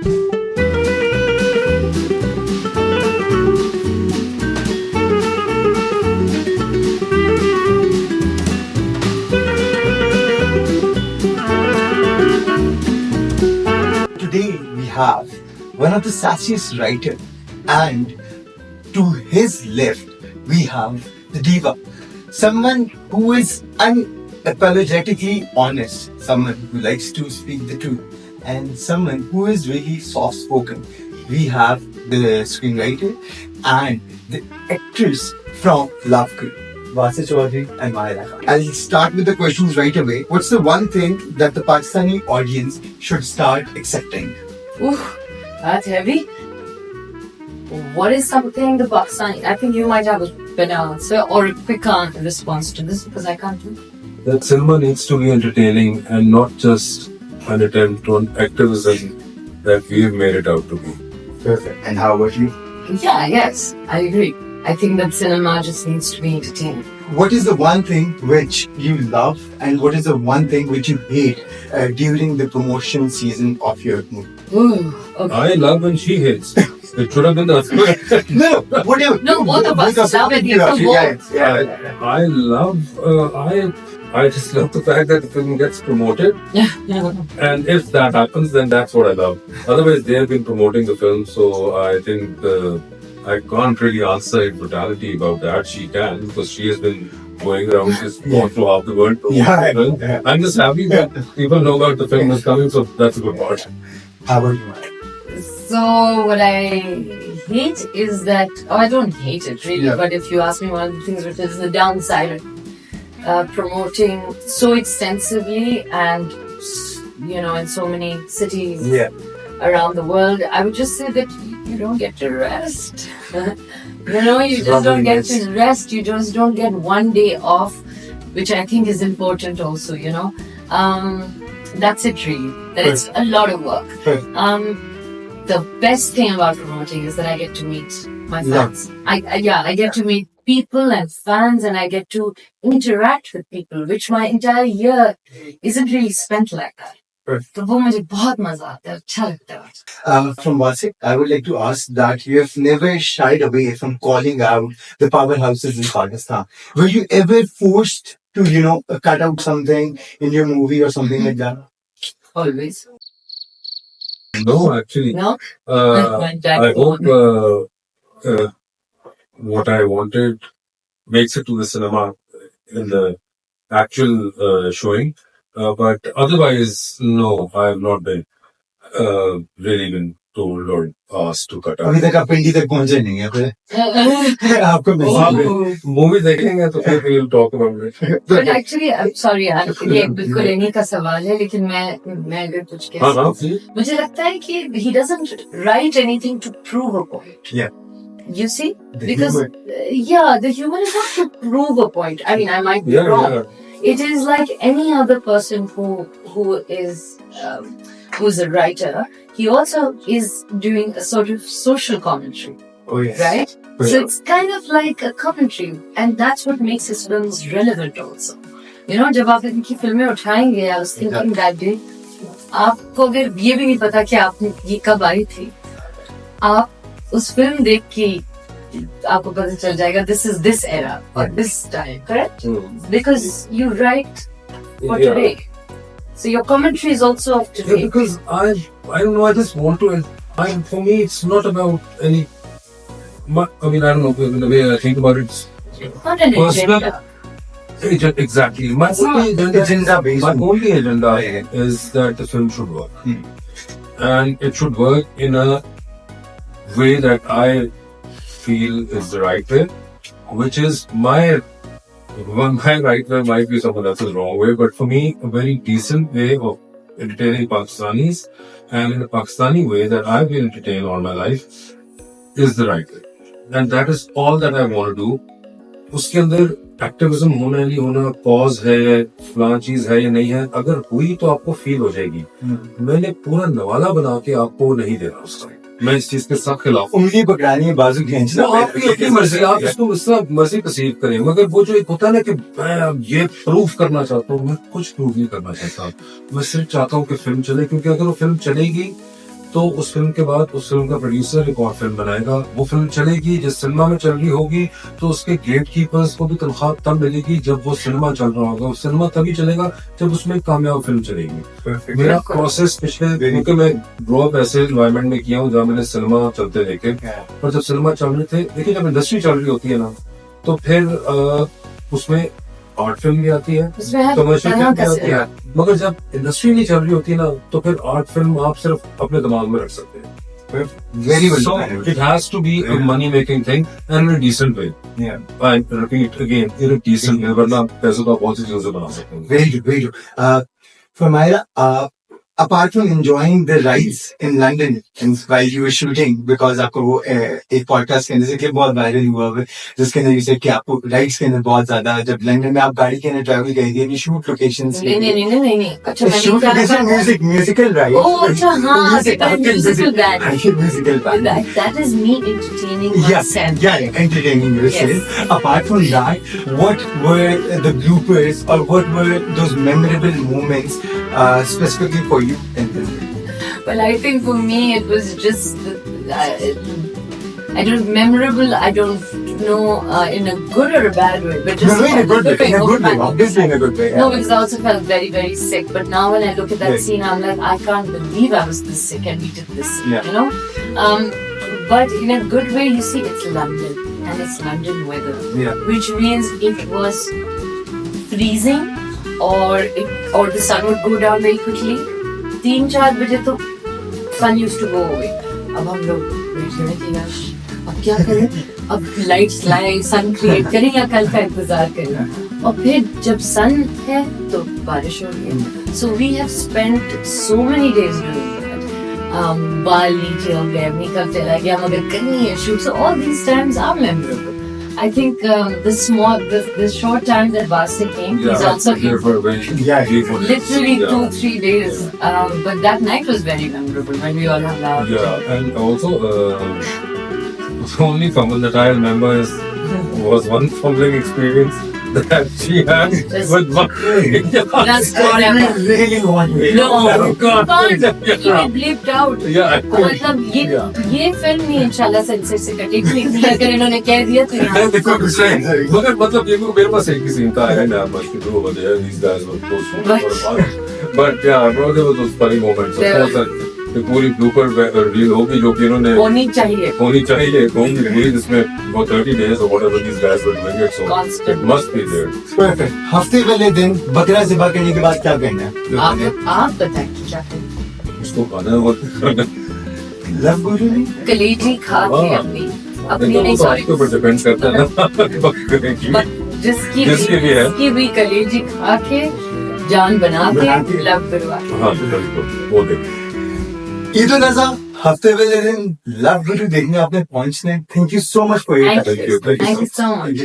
Today we have one of the sassiest writer, and to his left we have the diva, someone who is unapologetically honest, someone who likes to speak the truth, and someone who is really soft spoken. We have the screenwriter and the actress from Love Crew, Vasi Chaudhary and Maya Khan. I'll start with the questions right away. What's the one thing that the Pakistani audience should start accepting? Ooh, that's heavy. What is something the Pakistani? I think you might have a better answer or a quicker response to this because I can't do. That cinema needs to be entertaining and not just an attempt on activism that we've made it out to be. Perfect. And how about you? Yeah, yes, I agree. I think that cinema just needs to be entertaining. What is the one thing which you love and what is the one thing which you hate during the promotion season of your movie? Ooh, okay. I love when she hates. It should have been the other way. No, whatever. No, both of us love it. You have to vote. I love, I just love the fact that the film gets promoted. And if that happens, then that's what I love. Otherwise, they have been promoting the film, so I think I can't really answer in totality about that. She can, because she has been going around, she's gone through half the world. Yeah. I'm just happy that people know about the film is coming, so that's a good part. How about you? So what I hate is that, I don't hate it really, but if you ask me, one of the things which is the downside of promoting so extensively and in so many cities around the world, I would just say that you don't get to rest. You just don't get to rest. You just don't get one day off, which I think is important also. That's it really. That it's a lot of work. The best thing about promoting is that I get to meet my fans. I get to meet people and fans, and I get to interact with people, which my entire year isn't really spent like that. तो वो मुझे बहुत मजा आता है, अच्छा लगता है. From Vasik, I would like to ask that you have never shied away from calling out the powerhouses in Pakistan. Were you ever forced to, cut out something in your movie or something like that? Always. No, actually. No? I hope what I wanted makes it to the cinema in the actual showing. But otherwise, no, I have not been really been told or asked to cut out. अभी तक आप पिंडी तक पहुंचे नहीं हैं फिर आपको message movie देखेंगे तो फिर we'll talk about it. But actually, I'm sorry, ये बिल्कुल इन्हीं का सवाल है, लेकिन मैं अगर कुछ कह सकूं, मुझे लगता है कि he doesn't write anything to prove a point. Yeah. You see, because the humor is not to prove a point. I mean, I might be wrong. Yeah. It is like any other person who is who's a writer. He also is doing a sort of social commentary. Oh yes. Right? So it's kind of like a commentary, and that's what makes his films relevant also. जब आप इनकी फिल्में उठाएंगे, I was thinking that day, आपको अगर ये भी नहीं पता कि आपने ये कब आई थी, आप उस फिल्म देख के आपको पता चल जाएगा this is this era or this time, correct? Because you write for today. So your commentary is also of today. Yeah, because I don't know, I just want to, for me it's not about any, I mean, I don't know, in the way I think about it, it's Not an personal. agenda. Exactly. My only agenda is that the film should work. And it should work in a way that I feel is the right way, which is my right way might be someone else's wrong way, but for me, a very decent way of entertaining Pakistanis, and in a Pakistani way that I've been entertained all my life, is the right way. And that is all that I want to do. उसके अंदर activism होना नहीं होना, cause है, फलां चीज है या नहीं है, अगर हुई तो आपको फील हो जाएगी. मैंने पूरा नवाला बना के आपको नहीं देना उसका. मैं इस चीज के सब खिलाफ हूं. उंगली पकड़ानी है, बाजू खींचना, आपकी अपनी मर्जी, आप इसको इस तरह मर्जी परसीव करें, मगर वो जो एक होता है ना कि मैं ये प्रूफ करना चाहता हूँ, मैं कुछ प्रूफ नहीं करना चाहता. मैं सिर्फ चाहता हूँ कि फिल्म चले, क्योंकि अगर वो फिल्म चलेगी तो उस फिल्म के बाद उस फिल्म का प्रोड्यूसर एक और फिल्म बनाएगा, वो फिल्म चलेगी, जिस सिनेमा में चल रही होगी, तो उसके गेट कीपर्स को भी तनख्वाह तब मिलेगी जब वो सिनेमा चल रहा होगा। वो सिनेमा तभी चलेगा जब उसमें एक कामयाब फिल्म चलेगी। मेरा प्रोसेस पिछले, क्योंकि मैं ग्रो अप ऐसे एनवायरमेंट में किया हूँ जहाँ मैंने सिनेमा चलते देखे, और जब सिनेमा चल रहे थे, देखिए जब इंडस्ट्री चल रही होती है ना, तो फिर उसमें आर्ट फिल्म भी आती है, कमर्शियल फिल्म भी आती है, मगर जब इंडस्ट्री नहीं चल रही होती है ना, तो फिर आर्ट फिल्म आप सिर्फ अपने दिमाग में रख सकते हैं। Very well. So it has to be a money making thing and in a decent way. Yeah. I repeat again, in a decent way, वरना पैसे तो आप बहुत सी चीजों से बना सकते हैं। Very good, very good. Farmaira, apart from enjoying the rides in London and while you were shooting, because आपको वो एक पॉडकास्ट के अंदर से क्लिप बहुत वायरल हुआ है जिसके अंदर जैसे कि आपको राइड्स के अंदर बहुत ज्यादा, जब लंदन में आप गाड़ी के अंदर ट्रैवल गई थी, अपनी शूट लोकेशंस नहीं। अच्छा shoot location musical ride. Oh, अच्छा हाँ, musical band. Musical band. That is me entertaining Yes, myself. yeah, entertaining yourself. Yes. Apart from that, what were the bloopers or what were those memorable moments specifically for you in this? Well, I think for me it was just I don't memorable. I don't know in a good or a bad way, but just No, in a good way. In a good way. fun. Obviously in a good way. No, because I also felt very, very sick. But now when I look at that Right. scene, I'm like, I can't believe I was this sick and we did this. Yeah. You know. But in a good way, you see, it's London and it's London weather, Yeah. which means it was freezing or the sun would go down very quickly. 3-4 बजे तो sun used to go away. अब हम लोग बैठे हुए थे यार, अब क्या करें? अब लाइट्स लाएं, सन क्रिएट करें या कल का इंतजार करें? और फिर जब सन है तो बारिश हो रही है. So we have spent so many days doing that. बाल नीचे हो गए, मेकअप चला गया, मगर करनी है shoot. So all these times are memorable. I think the short time that Basti came, he's also here for a very literally 2-3 days. But that night was very memorable when we all hung out. Yeah, and also the only fumble that I remember was one fumbling experience that she had Just- with one. That's I really want to. No, Oh, God. can't. He bleeped out. Yeah, मतलब ये film नहीं इंशाल्लाह sensor से कटेगी, इसलिए अगर इन्होंने कह दिया तो यहाँ देखो कुछ नहीं, मगर मतलब ये मेरे पास एक ही सीन था, and I'm much to do over there. These guys were close to but yeah, bro, there was those funny moments. Of course, that the पूरी blooper reel होगी जो कि इन्होंने होनी चाहिए. होनी चाहिए, होंगी पूरी, जिसमें about 30 days or whatever these guys were doing it, so Constant. it must be there. Perfect. हफ्ते वाले दिन बकरा ज़िबा करने के बाद क्या करना है? आप बताएं क्या करें? उसको खाना और लव गुरु ने कलेजी खा के अपनी नहीं तो सॉरी आपके ऊपर डिपेंड करता है ना बकरे की। जिसकी भी कलेजी खा के जान बना के लव करवा के. हाँ बिल्कुल, वो देख। ईद उल अज़हा हफ्ते वाले दिन लव गुरु देखने आपने पहुंचने. Thank you so much for your Thank you so much.